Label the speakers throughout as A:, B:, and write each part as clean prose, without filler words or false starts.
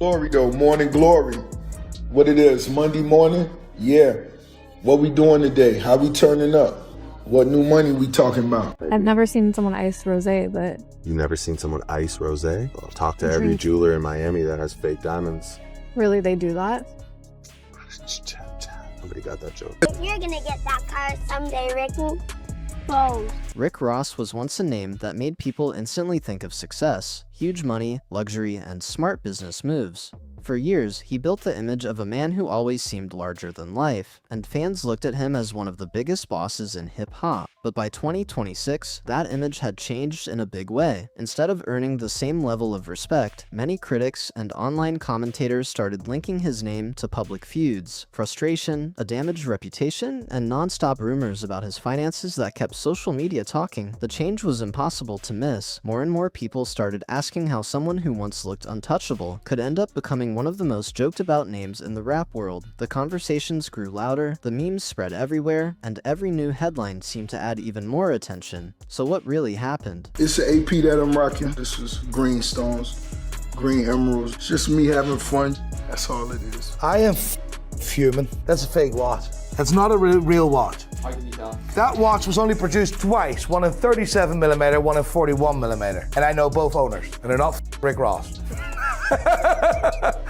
A: Glory though, morning glory. What it is, Monday morning? Yeah. What we doing today? How we turning up? What new money we talking about?
B: I've never seen someone ice rosé, but...
C: You've never seen someone ice rosé? Well, talk to every jeweler in Miami that has fake diamonds.
B: Really, they do that?
C: Somebody got that joke.
D: You're gonna get that car someday, Ricky. Whoa.
E: Rick Ross was once a name that made people instantly think of success, huge money, luxury, and smart business moves. For years, he built the image of a man who always seemed larger than life, and fans looked at him as one of the biggest bosses in hip-hop. But by 2026, that image had changed in a big way. Instead of earning the same level of respect, many critics and online commentators started linking his name to public feuds, frustration, a damaged reputation, and non-stop rumors about his finances that kept social media talking. The change was impossible to miss. More and more people started asking how someone who once looked untouchable could end up becoming one of the most joked about names in the rap world. The conversations grew louder, the memes spread everywhere, and every new headline seemed to add even more attention. So what really happened?
A: It's an AP that I'm rocking. This is green stones, green emeralds. It's just me having fun. That's all it is.
F: I am fuming. That's a fake watch. That's not a real watch.
G: How can you tell?
F: That watch was only produced twice, one in 37mm, one in 41mm. And I know both owners, and they're not Rick Ross.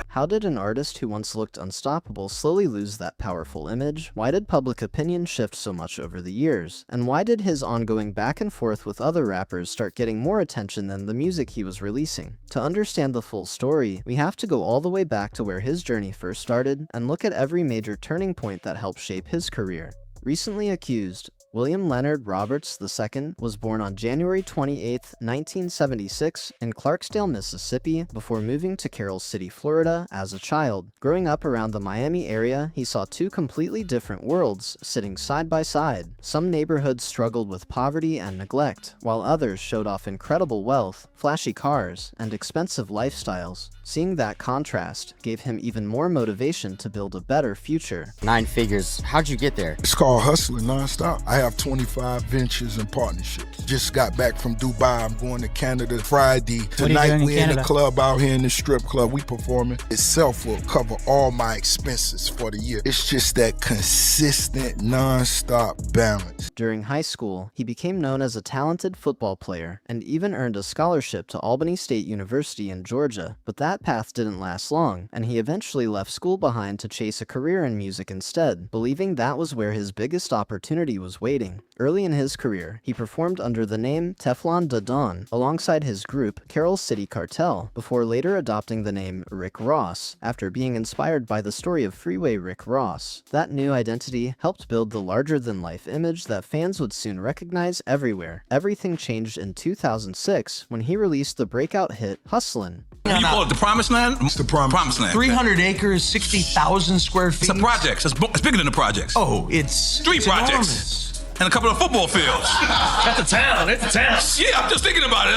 E: How did an artist who once looked unstoppable slowly lose that powerful image? Why did public opinion shift so much over the years? And why did his ongoing back and forth with other rappers start getting more attention than the music he was releasing? To understand the full story, we have to go all the way back to where his journey first started and look at every major turning point that helped shape his career. Recently accused, William Leonard Roberts II was born on January 28, 1976 in Clarksdale, Mississippi, before moving to Carroll City, Florida as a child. Growing up around the Miami area, he saw two completely different worlds sitting side by side. Some neighborhoods struggled with poverty and neglect, while others showed off incredible wealth, flashy cars, and expensive lifestyles. Seeing that contrast gave him even more motivation to build a better future.
G: 9 figures. How'd you get there?
A: It's called hustling nonstop. I have 25 ventures and partnerships. Just got back from Dubai. I'm going to Canada Friday. Tonight we in the club out here in the strip club. We performing. Itself will cover all my expenses for the year. It's just that consistent nonstop balance.
E: During high school, he became known as a talented football player and even earned a scholarship to Albany State University in Georgia. But that path didn't last long, and he eventually left school behind to chase a career in music instead, believing that was where his biggest opportunity was waiting. Early in his career, he performed under the name Teflon Da Don alongside his group Carroll City Cartel, before later adopting the name Rick Ross after being inspired by the story of Freeway Rick Ross. That new identity helped build the larger-than-life image that fans would soon recognize everywhere. Everything changed in 2006 when he released the breakout hit Hustlin'.
H: You call it the Promised Land?
A: It's the promised land.
H: 300 acres, 60,000 square feet. It's a projects. It's bigger than the projects. Oh, it's three projects. Enormous. And a couple of football fields. That's a town. It's a town. Yeah, I'm just thinking about it.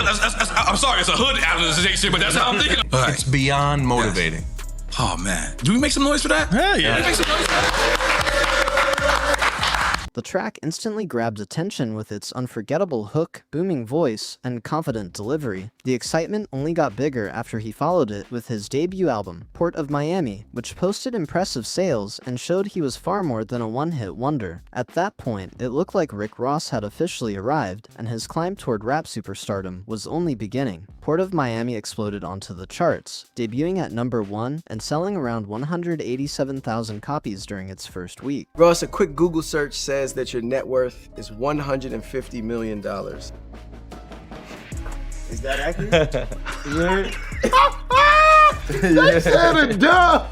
H: I'm sorry, it's a hood organization, but that's how I'm thinking. Right. It's beyond motivating. Yes. Oh, man. Do we make some noise for that? Hell yeah. Make some noise for that?
E: The track instantly grabbed attention with its unforgettable hook, booming voice, and confident delivery. The excitement only got bigger after he followed it with his debut album, Port of Miami, which posted impressive sales and showed he was far more than a one-hit wonder. At that point, it looked like Rick Ross had officially arrived, and his climb toward rap superstardom was only beginning. Port of Miami exploded onto the charts, debuting at number 1 and selling around 187,000 copies during its first week.
I: Ross, a quick Google search says that your net worth is $150 million. Is that accurate?
A: They said it, duh!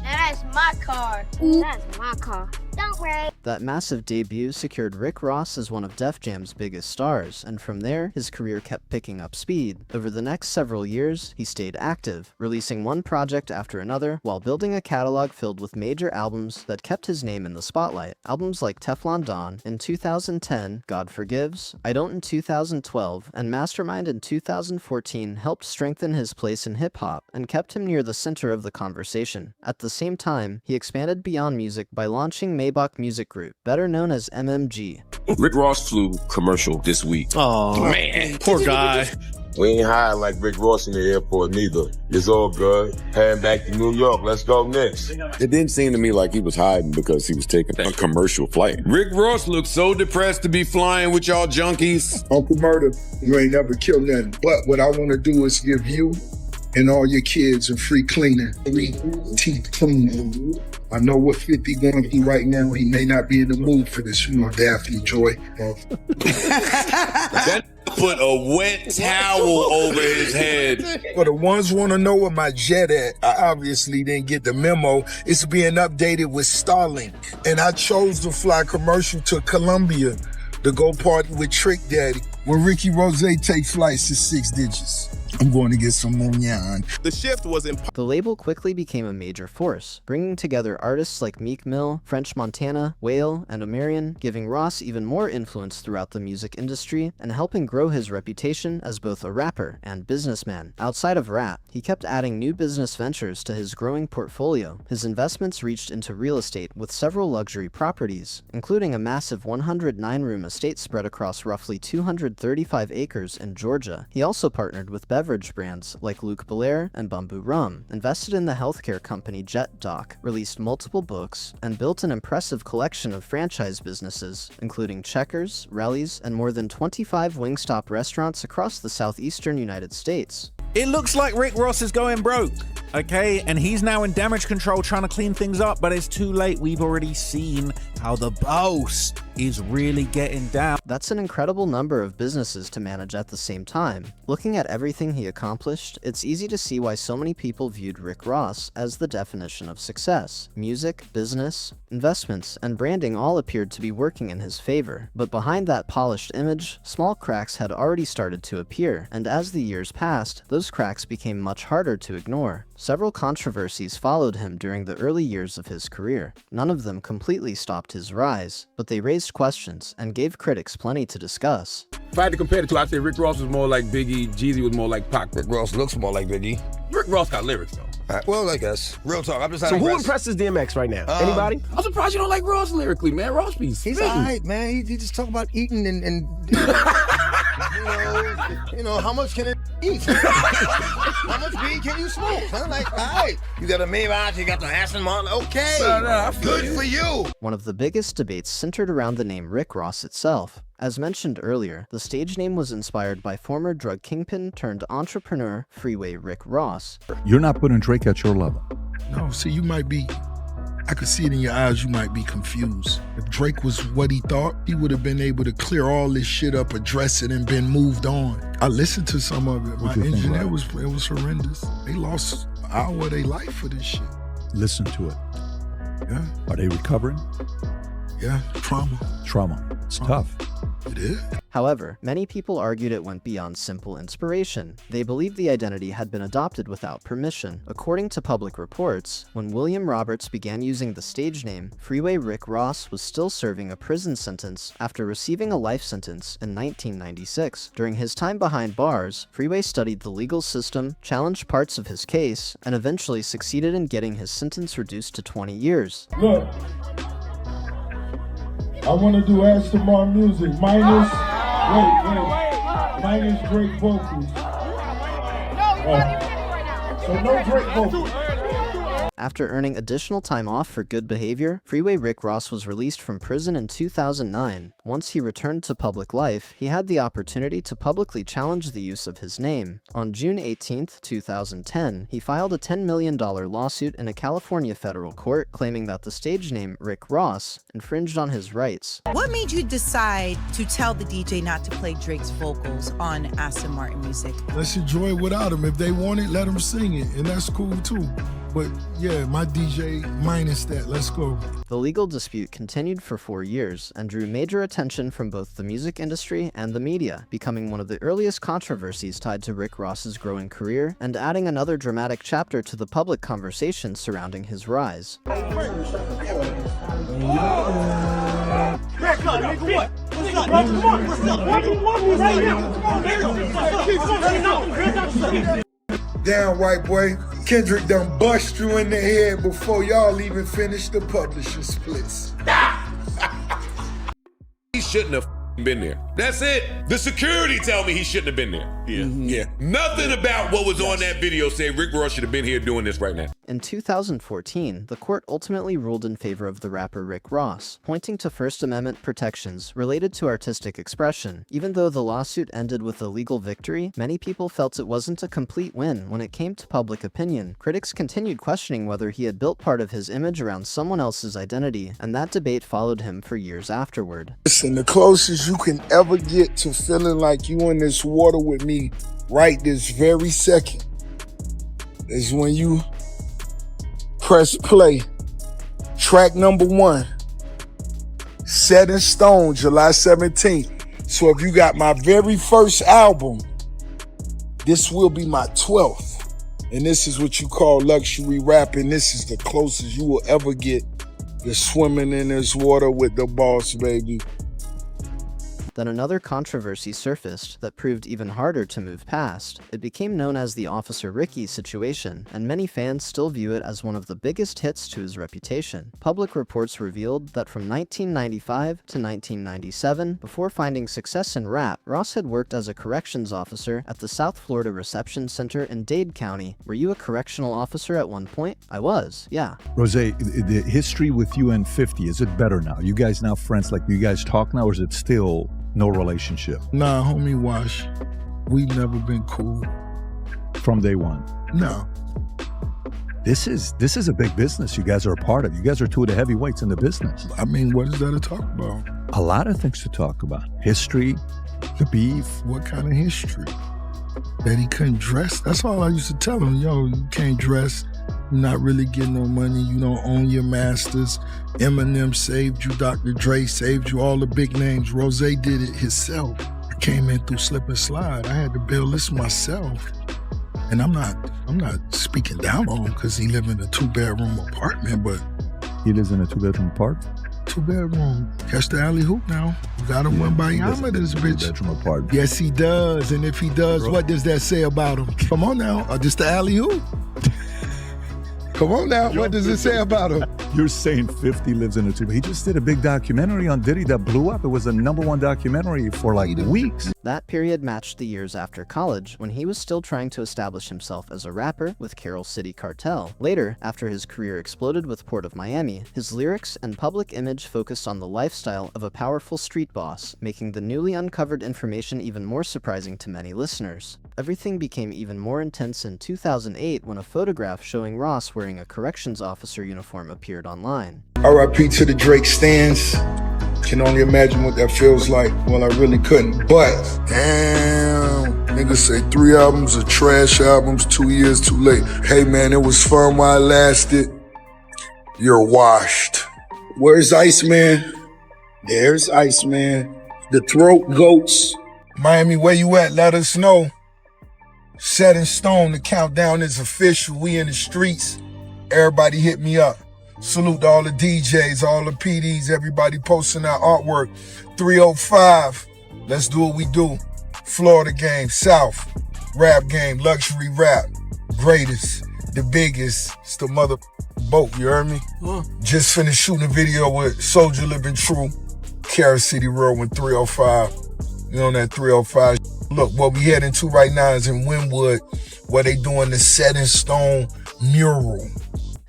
D: That's my car. That's my car. Don't worry.
E: That massive debut secured Rick Ross as one of Def Jam's biggest stars, and from there, his career kept picking up speed. Over the next several years, he stayed active, releasing one project after another, while building a catalog filled with major albums that kept his name in the spotlight. Albums like Teflon Don in 2010, God Forgives, I Don't in 2012, and Mastermind in 2014 helped strengthen his place in hip-hop and kept him near the center of the conversation. At the same time, he expanded beyond music by launching Maybach Music Group, better known as MMG.
J: Rick Ross flew commercial this week.
G: Oh,
H: man, poor guy.
J: We ain't high like Rick Ross in the airport neither. It's all good. Heading back to New York. Let's go next.
K: It didn't seem to me like he was hiding because he was taking a commercial flight.
L: Rick Ross looked so depressed to be flying with y'all junkies.
A: Uncle Murder, you ain't never killed nothing. But what I want to do is give you and all your kids a free cleaning, free teeth cleaning. I know what 50 going through right now. He may not be in the mood for this, you know, Daphne Joy.
L: That put a wet towel over his head.
A: For the ones want to know where my jet at, I obviously didn't get the memo. It's being updated with Starlink. And I chose to fly commercial to Colombia to go party with Trick Daddy. When Ricky Rose takes flights to 6 digits. I'm going to get some Mounion.
C: The shift was
E: The label quickly became a major force, bringing together artists like Meek Mill, French Montana, Whale, and Omarion, giving Ross even more influence throughout the music industry and helping grow his reputation as both a rapper and businessman. Outside of rap, he kept adding new business ventures to his growing portfolio. His investments reached into real estate with several luxury properties, including a massive 109-room estate spread across roughly 235 acres in Georgia. He also partnered with beverage brands like Luc Belaire and Bumbu Rum, invested in the healthcare company JetDoc, released multiple books, and built an impressive collection of franchise businesses, including Checkers, Relly's, and more than 25 Wingstop restaurants across the southeastern United States.
M: It looks like Rick Ross is going broke, okay? And he's now in damage control trying to clean things up, but it's too late. We've already seen how the boss is really getting down.
E: That's an incredible number of businesses to manage at the same time. Looking at everything he accomplished, it's easy to see why so many people viewed Rick Ross as the definition of success. Music, business, investments, and branding all appeared to be working in his favor. But behind that polished image, small cracks had already started to appear, and as the years passed, those cracks became much harder to ignore. Several controversies followed him during the early years of his career. None of them completely stopped his rise, but they raised questions and gave critics plenty to discuss.
N: If I had to compare the two, I'd say Rick Ross was more like Biggie, Jeezy was more like Pac.
O: Rick Ross looks more like Biggie.
N: Rick Ross got lyrics though.
O: Well, I guess. Real talk. I'm just
I: So who impresses DMX right now? Anybody?
N: I'm surprised you don't like Ross lyrically, man. Ross be
O: He's
N: spitting.
O: all right, man. He just talk about eating and you know, how much can it eat? How much weed can you smoke? Huh? Like, all right, you got a Maybach, you got the Aston Martin. Okay, good for you.
E: One of the biggest debates centered around the name Rick Ross itself. As mentioned earlier, the stage name was inspired by former drug kingpin turned entrepreneur Freeway Rick Ross.
P: You're not putting Drake at your level.
A: No, see, you might be, I could see it in your eyes, you might be confused. If Drake was what he thought, he would have been able to clear all this shit up, address it, and been moved on. I listened to some of it. My engineer it was horrendous. They lost an hour of their life for this shit.
P: Listen to it.
A: Yeah.
P: Are they recovering?
A: Yeah, trauma.
P: It's tough.
A: It is.
E: However, many people argued it went beyond simple inspiration. They believed the identity had been adopted without permission. According to public reports, when William Roberts began using the stage name, Freeway Rick Ross was still serving a prison sentence after receiving a life sentence in 1996. During his time behind bars, Freeway studied the legal system, challenged parts of his case, and eventually succeeded in getting his sentence reduced to 20 years.
A: Look, I want to do Aston Martin music minus Drake vocals. So no Drake vocals.
E: After earning additional time off for good behavior, Freeway Rick Ross was released from prison in 2009. Once he returned to public life, he had the opportunity to publicly challenge the use of his name. On June 18, 2010, he filed a $10 million lawsuit in a California federal court claiming that the stage name Rick Ross infringed on his rights.
Q: What made you decide to tell the DJ not to play Drake's vocals on Aston Martin music?
A: Let's enjoy it without him. If they want it, let them sing it, and that's cool too. But yeah, my DJ minus that. Let's go.
E: The legal dispute continued for 4 years and drew major attention from both the music industry and the media, becoming one of the earliest controversies tied to Rick Ross's growing career and adding another dramatic chapter to the public conversation surrounding his rise.
A: Damn, white boy. Kendrick done bust you in the head before y'all even finish the publishing splits.
L: He shouldn't have been there. That's it. The security tell me he shouldn't have been there. Yeah. Nothing about what was on that video said Rick Ross should have been here doing this right now.
E: In 2014, the court ultimately ruled in favor of the rapper Rick Ross, pointing to First Amendment protections related to artistic expression. Even though the lawsuit ended with a legal victory, many people felt it wasn't a complete win when it came to public opinion. Critics continued questioning whether he had built part of his image around someone else's identity, and that debate followed him for years afterward.
A: Listen, the closest you can ever get to feeling like you in this water with me right this very second is when you press play. Track number 1, Set in Stone, July 17th. So if you got my very first album, this will be my 12th. And this is what you call luxury rap, and this is the closest you will ever get to swimming in this water with the boss, baby.
E: Then another controversy surfaced that proved even harder to move past. It became known as the Officer Ricky situation, and many fans still view it as one of the biggest hits to his reputation. Public reports revealed that from 1995 to 1997, before finding success in rap, Ross had worked as a corrections officer at the South Florida Reception Center in Dade County. Were you a correctional officer at one point? I was, yeah.
P: Rose, the history with you and 50, is it better now? You guys now friends? Like, you guys talk now, or is it still no relationship?
A: Nah, homie Wash, we've never been cool.
P: From day one?
A: No.
P: This is a big business you guys are a part of. You guys are two of the heavyweights in the business.
A: I mean, what is there to talk about?
P: A lot of things to talk about. History, the beef.
A: What kind of history? That he couldn't dress? That's all I used to tell him. Yo, you can't dress. You're not really getting no money. You don't own your masters. Eminem saved you. Dr. Dre saved you. All the big names. Rose did it himself. I came in through slip and slide. I had to build this myself. And I'm not speaking down on him because he live in a 2-bedroom apartment, but
P: he lives in a 2-bedroom apartment?
A: 2-bedroom. Catch the alley hoop now. You gotta win by Yama, this bitch.
P: 2-bedroom apartment.
A: Yes, he does. And if he does, bro, what does that say about him? Come on now. Just the alley hoop. Come on now, what does it say about him?
P: You're saying 50 lives in a 2. He just did a big documentary on Diddy that blew up. It was the #1 documentary for like weeks.
E: That period matched the years after college, when he was still trying to establish himself as a rapper with Carroll City Cartel. Later, after his career exploded with Port of Miami, his lyrics and public image focused on the lifestyle of a powerful street boss, making the newly uncovered information even more surprising to many listeners. Everything became even more intense in 2008 when a photograph showing Ross wearing a corrections officer uniform appeared online.
A: R.I.P. to the Drake stands. Can only imagine what that feels like. Well, I really couldn't. But, damn, niggas say 3 albums are trash albums, 2 years too late. Hey man, it was fun while it lasted. You're washed. Where's Iceman? There's Iceman. The Throat Goats. Miami, where you at? Let us know. Set in stone, the countdown is official. We in the streets. Everybody hit me up. Salute to all the DJs, all the PDs, everybody posting our artwork. 305, let's do what we do. Florida game, South, rap game, luxury rap. Greatest, the biggest, it's the mother boat, you heard me? Just finished shooting a video with Soldier Living True, Carroll City Road with 305. You know that 305. Look, what we heading to right now is in Wynwood, where they doing the Set in Stone mural.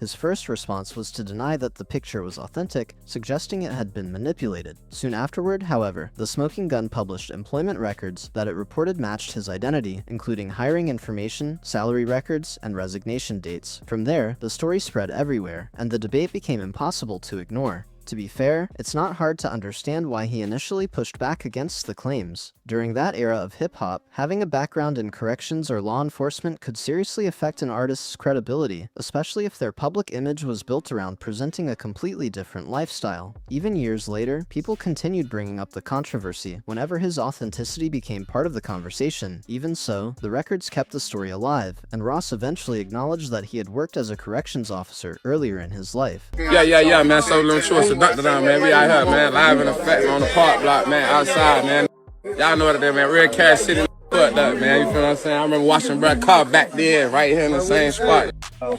E: His first response was to deny that the picture was authentic, suggesting it had been manipulated. Soon afterward, however, the Smoking Gun published employment records that it reported matched his identity, including hiring information, salary records, and resignation dates. From there, the story spread everywhere, and the debate became impossible to ignore. To be fair, it's not hard to understand why he initially pushed back against the claims. During that era of hip-hop, having a background in corrections or law enforcement could seriously affect an artist's credibility, especially if their public image was built around presenting a completely different lifestyle. Even years later, people continued bringing up the controversy whenever his authenticity became part of the conversation. Even so, the records kept the story alive, and Ross eventually acknowledged that he had worked as a corrections officer earlier in his life.
N: Yeah, man, so little choice. Dr. Down, man, we out here, man, live in effect on the park block, man, outside, man. Y'all know what it is, man, real Carroll City fucked up, man, you feel what I'm saying? I remember watching Brad car back then, right here in the same spot.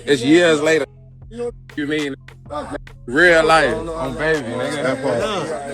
N: It's years later. You mean, real life, on baby, nigga.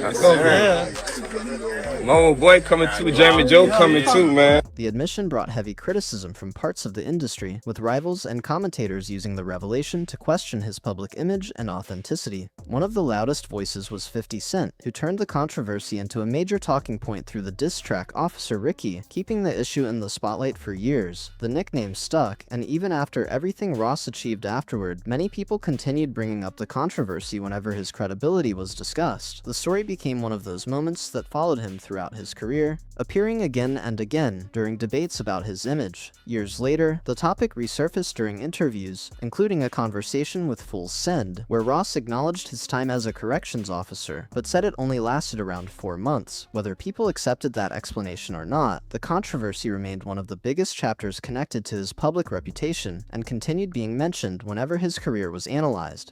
N: That's it. My old boy coming too, Jamie Joe coming too, man.
E: The admission brought heavy criticism from parts of the industry, with rivals and commentators using the revelation to question his public image and authenticity. One of the loudest voices was 50 Cent, who turned the controversy into a major talking point through the diss track Officer Ricky, keeping the issue in the spotlight for years. The nickname stuck, and even after everything Ross achieved afterward, many people continued bringing up the controversy whenever his credibility was discussed. The story became one of those moments that followed him throughout his career, appearing again and again during debates about his image. Years later, the topic resurfaced during interviews, including a conversation with Full Send, where Ross acknowledged his time as a corrections officer, but said it only lasted around 4 months. Whether people accepted that explanation or not, the controversy remained one of the biggest chapters connected to his public reputation, and continued being mentioned whenever his career was analyzed.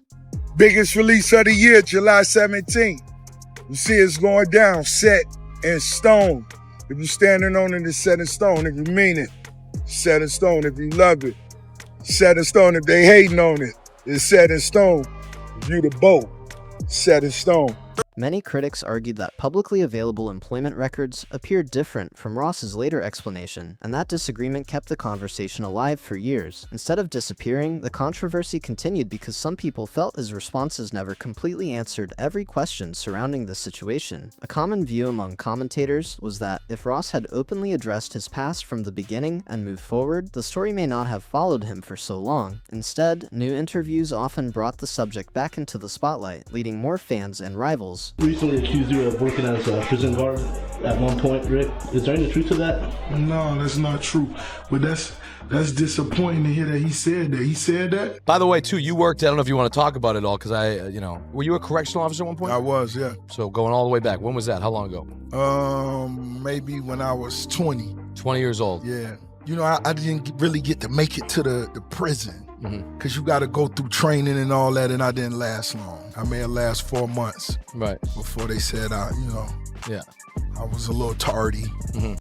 A: Biggest release of the year, July 17th. You see it's going down, set in stone. If you're standing on it, it's set in stone. If you mean it, set in stone. If you love it, set in stone. If they hating on it, it's set in stone. If you the boat, set in stone.
E: Many critics argued that publicly available employment records appeared different from Ross's later explanation, and that disagreement kept the conversation alive for years. Instead of disappearing, the controversy continued because some people felt his responses never completely answered every question surrounding the situation. A common view among commentators was that if Ross had openly addressed his past from the beginning and moved forward, the story may not have followed him for so long. Instead, new interviews often brought the subject back into the spotlight, leading more fans and rivals.
R: Recently accused you of working as a prison guard at one point, Rick. Is there any truth to that?
A: No, that's not true. But that's disappointing to hear that he said that. He said that?
S: By the way, too, you worked, I don't know if you want to talk about it all, because were you a correctional officer at one point?
A: I was, yeah.
S: So going all the way back, when was that? How long ago?
A: Maybe when I was 20.
S: 20 years old?
A: Yeah. You know, I didn't really get to make it to the prison. Because you got to go through training and all that, and I didn't last long. I may have lasted 4 months.
S: Right.
A: Before they said,
S: yeah.
A: I was a little tardy.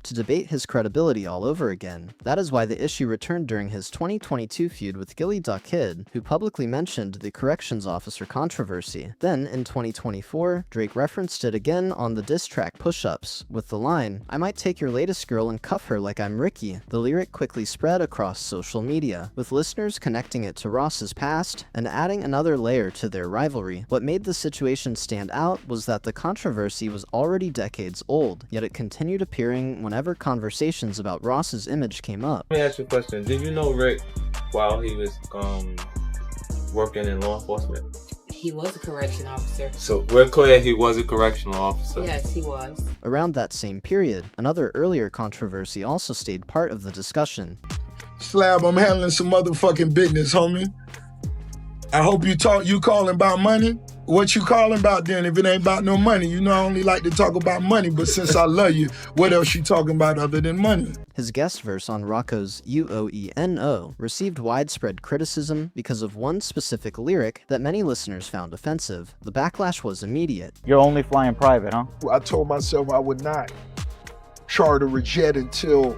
E: To debate his credibility all over again. That is why the issue returned during his 2022 feud with Gilly Da Kid, who publicly mentioned the corrections officer controversy. Then, in 2024, Drake referenced it again on the diss track Push-Ups, with the line, "I might take your latest girl and cuff her like I'm Ricky." The lyric quickly spread across social media, with listeners connecting it to Ross's past and adding another layer to their rivalry. What made the situation stand out was that the controversy was already decades old, yet it continued appearing whenever conversations about Ross's image came up.
T: Let me ask you a question. Did you know Rick while he was working in law enforcement?
U: He was a correction officer.
T: So we're clear he was a correctional officer.
U: Yes, he was.
E: Around that same period, another earlier controversy also stayed part of the discussion.
A: Slab, I'm handling some motherfucking business, homie. I hope you calling about money. What you calling about then if it ain't about no money? You know I only like to talk about money, but since I love you, what else you talking about other than money?
E: His guest verse on Rocco's UOENO received widespread criticism because of one specific lyric that many listeners found offensive. The backlash was immediate.
V: You're only flying private, huh?
A: I told myself I would not charter a jet until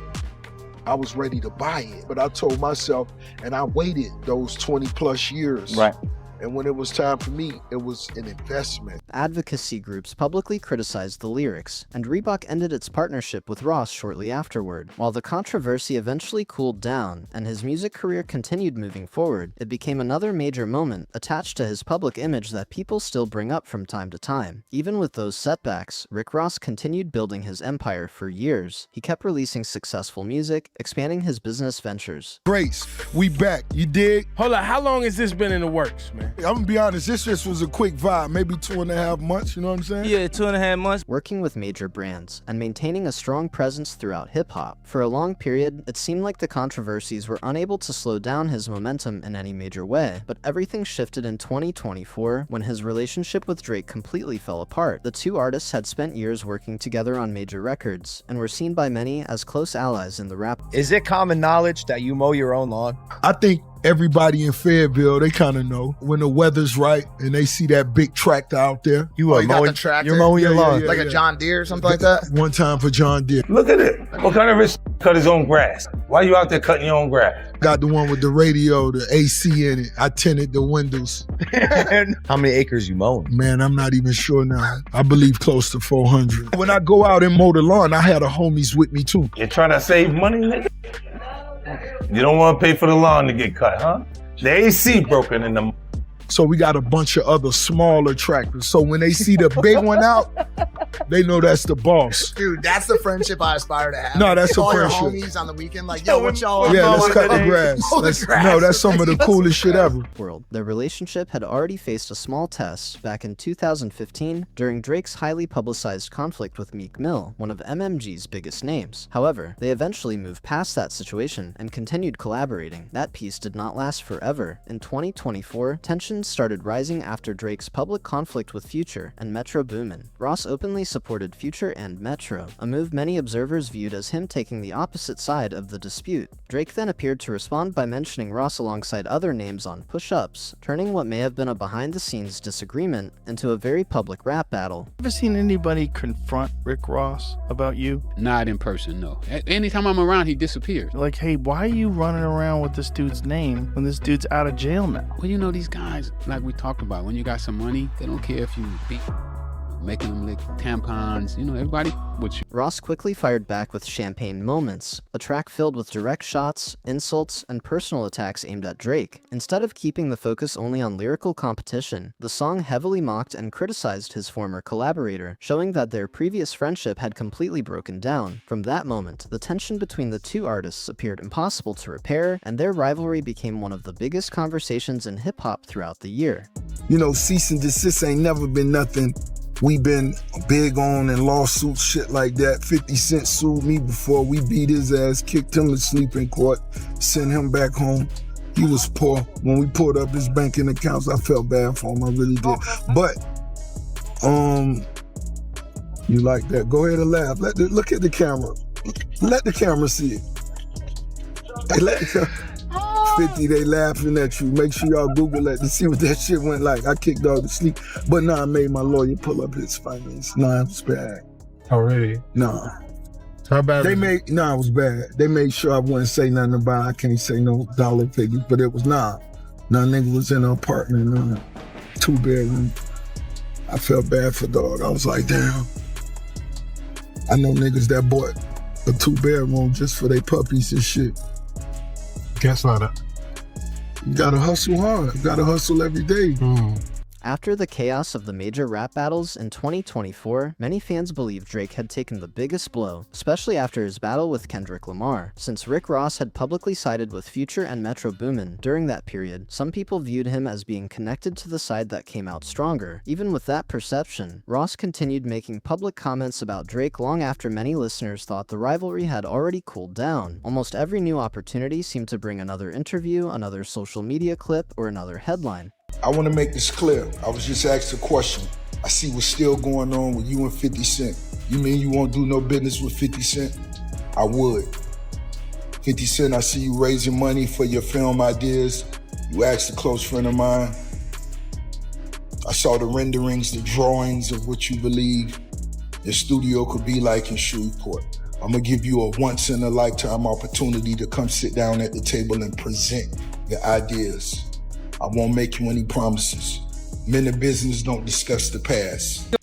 A: I was ready to buy it. But I told myself, and I waited those 20 plus years.
V: Right.
A: And when it was time for me, it was an investment.
E: Advocacy groups publicly criticized the lyrics, and Reebok ended its partnership with Ross shortly afterward. While the controversy eventually cooled down and his music career continued moving forward, it became another major moment attached to his public image that people still bring up from time to time. Even with those setbacks, Rick Ross continued building his empire for years. He kept releasing successful music, expanding his business ventures.
A: Grace, we back, you dig?
W: Hold on, how long has this been in the works, man?
A: I'm gonna be honest, this just was a quick vibe, maybe 2.5 months, you know what I'm saying?
W: Yeah, 2.5 months.
E: Working with major brands and maintaining a strong presence throughout hip-hop. For a long period, it seemed like the controversies were unable to slow down his momentum in any major way, but everything shifted in 2024 when his relationship with Drake completely fell apart. The two artists had spent years working together on major records and were seen by many as close allies in the rap.
X: Is it common knowledge that you mow your own lawn?
A: I think everybody in Fayetteville, they kind of know when the weather's right and they see that big tractor out there.
X: You are mowing, you're mowing your lawn.
O: Like a John Deere or something like that?
A: One time for John Deere.
X: Look at it. What kind of
B: cut his own grass. Why you out there cutting your own grass?
A: Got the one with the radio, the AC in it. I tinted the windows.
X: How many acres you mowing?
A: Man, I'm not even sure now. I believe close to 400. When I go out and mow the lawn, I had a homies with me too.
B: You trying to save money, nigga? You don't want to pay for the lawn to get cut, huh? The AC broken in the...
A: So we got a bunch of other smaller tractors. So when they see the big one out, they know that's the boss.
X: Dude, that's the friendship I aspire to have.
A: No, that's a
X: all
A: friendship.
X: Your homies on the weekend, like, yo, what y'all?
A: Yeah, let's cut the grass. No, that's some of the coolest shit ever.
E: Their relationship had already faced a small test back in 2015 during Drake's highly publicized conflict with Meek Mill, one of MMG's biggest names. However, they eventually moved past that situation and continued collaborating. That peace did not last forever. In 2024, tensions started rising after Drake's public conflict with Future and Metro Boomin. Ross openly supported Future and Metro, a move many observers viewed as him taking the opposite side of the dispute. Drake then appeared to respond by mentioning Ross alongside other names on push-ups, turning what may have been a behind-the-scenes disagreement into a very public rap battle.
W: Ever seen anybody confront Rick Ross about you?
D: Not in person, no. Anytime I'm around, he disappears.
W: Like, hey, why are you running around with this dude's name when this dude's out of jail now?
D: Well, you know, these guys, like we talked about, when you got some money, they don't care if you beat making them lick tampons, you know, everybody with you.
E: Ross quickly fired back with Champagne Moments, a track filled with direct shots, insults, and personal attacks aimed at Drake. Instead of keeping the focus only on lyrical competition, the song heavily mocked and criticized his former collaborator, showing that their previous friendship had completely broken down. From that moment, the tension between the two artists appeared impossible to repair, and their rivalry became one of the biggest conversations in hip-hop throughout the year.
A: You know, cease and desist ain't never been nothing we been big on in lawsuits, shit like that. 50 Cent sued me before. We beat his ass, kicked him to sleep in court, sent him back home. He was poor. When we pulled up his banking accounts, I felt bad for him, I really did. But, you like that? Go ahead and laugh. Look at the camera. Let the camera see it. Hey, let the camera. 50, they laughing at you. Make sure y'all Google that to see what that shit went like. I kicked dog to sleep. But nah, I made my lawyer pull up his finance. Nah, it was bad.
W: Oh, really?
A: Nah.
W: How bad?
A: It was bad. They made sure I wouldn't say nothing about it. I can't say no dollar figures, but it was nah. Nigga was in an apartment, 2-bedroom. I felt bad for dog. I was like, damn. I know niggas that bought a 2-bedroom just for their puppies and shit.
W: Guess not.
A: You gotta hustle hard. You gotta hustle every day.
E: After the chaos of the major rap battles in 2024, many fans believe Drake had taken the biggest blow, especially after his battle with Kendrick Lamar. Since Rick Ross had publicly sided with Future and Metro Boomin during that period, some people viewed him as being connected to the side that came out stronger. Even with that perception, Ross continued making public comments about Drake long after many listeners thought the rivalry had already cooled down. Almost every new opportunity seemed to bring another interview, another social media clip, or another headline.
A: I want to make this clear. I was just asked a question. I see what's still going on with you and 50 Cent. You mean you won't do no business with 50 Cent? I would. 50 Cent, I see you raising money for your film ideas. You asked a close friend of mine. I saw the renderings, the drawings of what you believe your studio could be like in Shreveport. I'm gonna give you a once-in-a-lifetime opportunity to come sit down at the table and present your ideas. I won't make you any promises. Men in business don't discuss the past.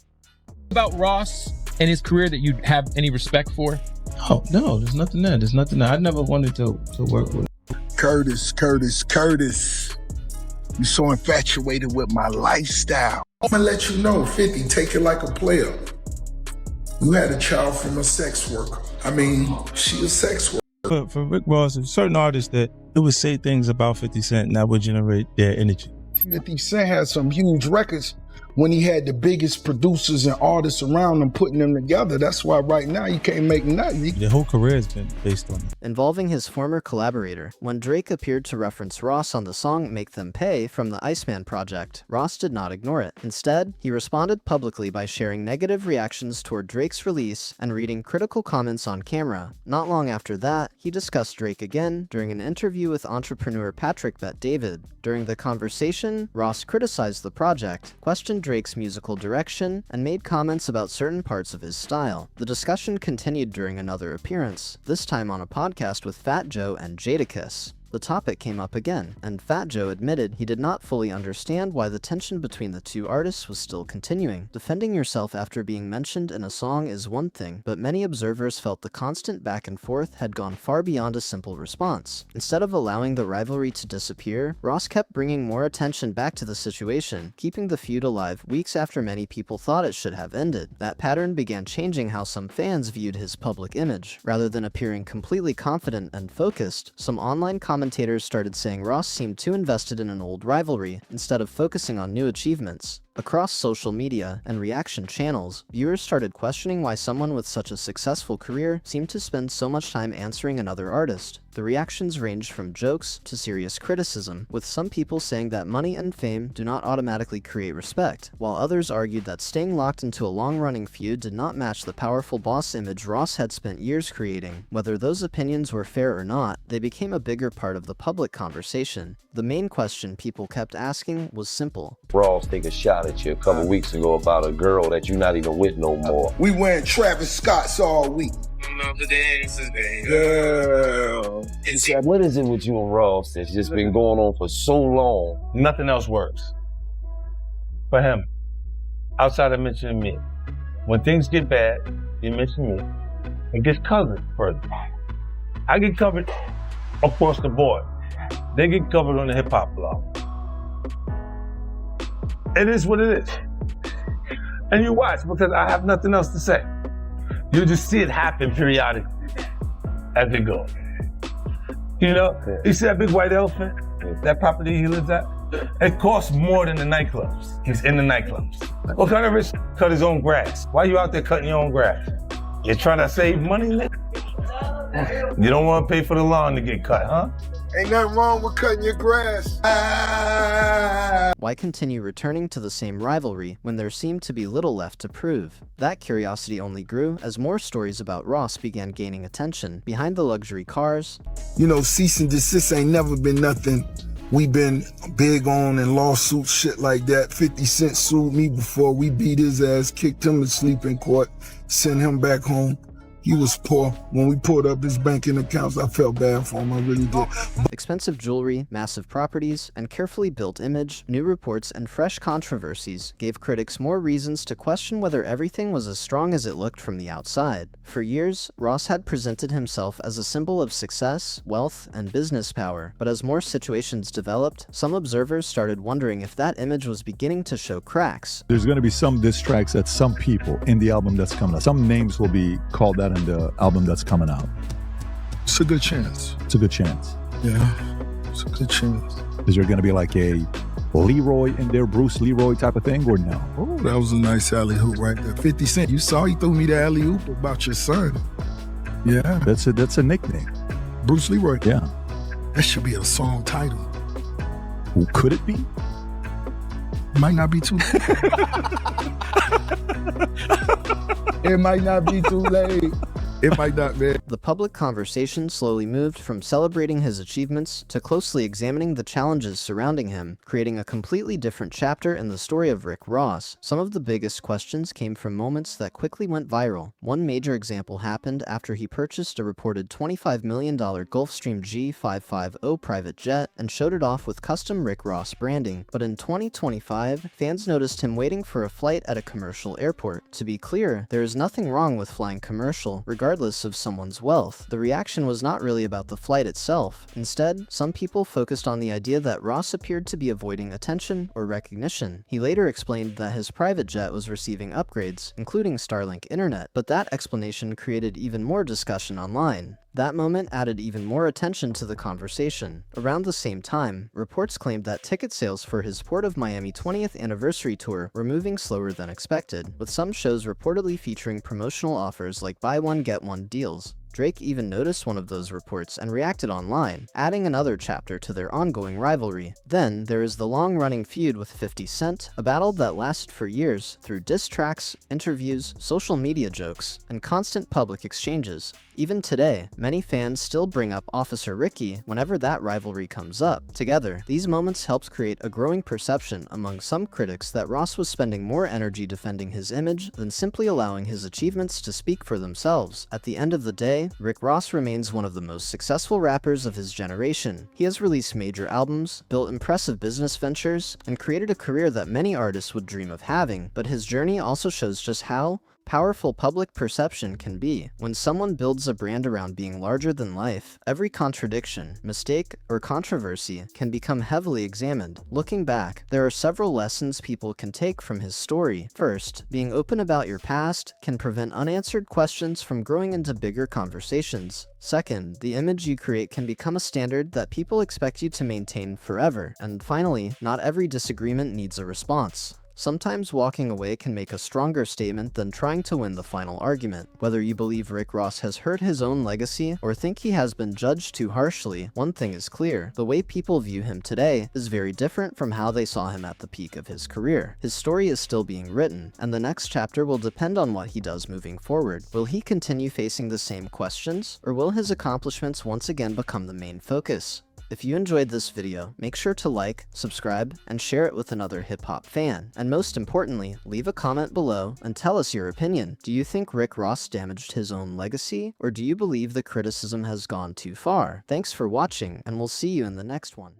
F: About Ross and his career that you have any respect for?
W: Oh, no, there's nothing there. I never wanted to work with him.
A: Curtis. You so infatuated with my lifestyle. I'm gonna let you know, 50, take it like a player. You had a child from a sex worker. I mean, she a sex worker.
W: For Rick Ross, there's certain artists that it would say things about 50 Cent and that would generate their energy.
A: 50 Cent had some huge records when he had the biggest producers and artists around him putting them together. That's why right now you can't make nothing.
W: The whole career has been based on it.
E: Involving his former collaborator, when Drake appeared to reference Ross on the song Make Them Pay from the Iceman project, Ross did not ignore it. Instead, he responded publicly by sharing negative reactions toward Drake's release and reading critical comments on camera. Not long after that, he discussed Drake again during an interview with entrepreneur Patrick Bet-David. During the conversation, Ross criticized the project, questioned praising Drake's musical direction and made comments about certain parts of his style. The discussion continued during another appearance, this time on a podcast with Fat Joe and Jadakiss. The topic came up again, and Fat Joe admitted he did not fully understand why the tension between the two artists was still continuing. Defending yourself after being mentioned in a song is one thing, but many observers felt the constant back and forth had gone far beyond a simple response. Instead of allowing the rivalry to disappear, Ross kept bringing more attention back to the situation, keeping the feud alive weeks after many people thought it should have ended. That pattern began changing how some fans viewed his public image. Rather than appearing completely confident and focused, some online commentators started saying Ross seemed too invested in an old rivalry, instead of focusing on new achievements. Across social media and reaction channels, viewers started questioning why someone with such a successful career seemed to spend so much time answering another artist. The reactions ranged from jokes to serious criticism, with some people saying that money and fame do not automatically create respect, while others argued that staying locked into a long-running feud did not match the powerful boss image Ross had spent years creating. Whether those opinions were fair or not, they became a bigger part of the public conversation. The main question people kept asking was simple.
G: Ross take a shot at you a couple weeks ago about a girl that you're not even with no more.
A: We wearing Travis Scott's all week.
G: Girl. What is it with you and Ross that's just been going on for so long?
B: Nothing else works. For him, outside of mentioning me. When things get bad, you mention me. It gets covered further. I get covered across the board. They get covered on the hip-hop blog. It is what it is. And you watch, because I have nothing else to say. You just see it happen periodically as it goes. You know, you see that big white elephant, that property he lives at? It costs more than the nightclubs. He's in the nightclubs. What kind of rich cut his own grass? Why you out there cutting your own grass? You're trying to save money, nigga? You don't want to pay for the lawn to get cut, huh?
A: Ain't nothing wrong with cutting your grass.
E: Why continue returning to the same rivalry when there seemed to be little left to prove? That curiosity only grew as more stories about Ross began gaining attention. Behind the luxury cars,
A: you know, cease and desist ain't never been nothing we been big on, and lawsuits, shit like that. 50 Cent sued me before. We beat his ass, kicked him to sleep in court, sent him back home. He was poor. When we pulled up his banking accounts, I felt bad for him, I really did.
E: Expensive jewelry, massive properties, and carefully built image, new reports, and fresh controversies gave critics more reasons to question whether everything was as strong as it looked from the outside. For years, Ross had presented himself as a symbol of success, wealth, and business power, but as more situations developed, some observers started wondering if that image was beginning to show cracks.
P: There's going to be some diss tracks at some people in the album that's coming out. Some names will be called out in the album that's coming out.
A: It's a good chance.
P: It's a good chance.
A: Yeah, it's a good chance.
P: Is there going to be like a Leroy in there, Bruce Leroy type of thing, or no?
A: Oh, that was a nice alley-oop right there. 50 Cent, you saw he threw me the alley-oop about your son. Yeah.
P: That's a nickname.
A: Bruce Leroy.
P: Yeah.
A: That should be a song title.
P: Who could it be?
A: Might not be too late. It might not be too late. It might not be.
E: The public conversation slowly moved from celebrating his achievements to closely examining the challenges surrounding him, creating a completely different chapter in the story of Rick Ross. Some of the biggest questions came from moments that quickly went viral. One major example happened after he purchased a reported $25 million Gulfstream G550 private jet and showed it off with custom Rick Ross branding. But in 2025, fans noticed him waiting for a flight at a commercial airport. To be clear, there is nothing wrong with flying commercial, regardless of someone's wealth. The reaction was not really about the flight itself. Instead, some people focused on the idea that Ross appeared to be avoiding attention or recognition. He later explained that his private jet was receiving upgrades, including Starlink internet, but that explanation created even more discussion online. That moment added even more attention to the conversation. Around the same time, reports claimed that ticket sales for his Port of Miami 20th anniversary tour were moving slower than expected, with some shows reportedly featuring promotional offers like buy one get one deals. Drake even noticed one of those reports and reacted online, adding another chapter to their ongoing rivalry. Then, there is the long-running feud with 50 Cent, a battle that lasted for years through diss tracks, interviews, social media jokes, and constant public exchanges. Even today, many fans still bring up Officer Ricky whenever that rivalry comes up. Together, these moments helped create a growing perception among some critics that Ross was spending more energy defending his image than simply allowing his achievements to speak for themselves. At the end of the day, Rick Ross remains one of the most successful rappers of his generation. He has released major albums, built impressive business ventures, and created a career that many artists would dream of having, but his journey also shows just how powerful public perception can be. When someone builds a brand around being larger than life, every contradiction, mistake, or controversy can become heavily examined. Looking back, there are several lessons people can take from his story. First, being open about your past can prevent unanswered questions from growing into bigger conversations. Second, the image you create can become a standard that people expect you to maintain forever. And finally, not every disagreement needs a response. Sometimes walking away can make a stronger statement than trying to win the final argument. Whether you believe Rick Ross has hurt his own legacy or think he has been judged too harshly, one thing is clear: the way people view him today is very different from how they saw him at the peak of his career. His story is still being written, and the next chapter will depend on what he does moving forward. Will he continue facing the same questions, or will his accomplishments once again become the main focus? If you enjoyed this video, make sure to like, subscribe, and share it with another hip-hop fan. And most importantly, leave a comment below and tell us your opinion. Do you think Rick Ross damaged his own legacy, or do you believe the criticism has gone too far? Thanks for watching, and we'll see you in the next one.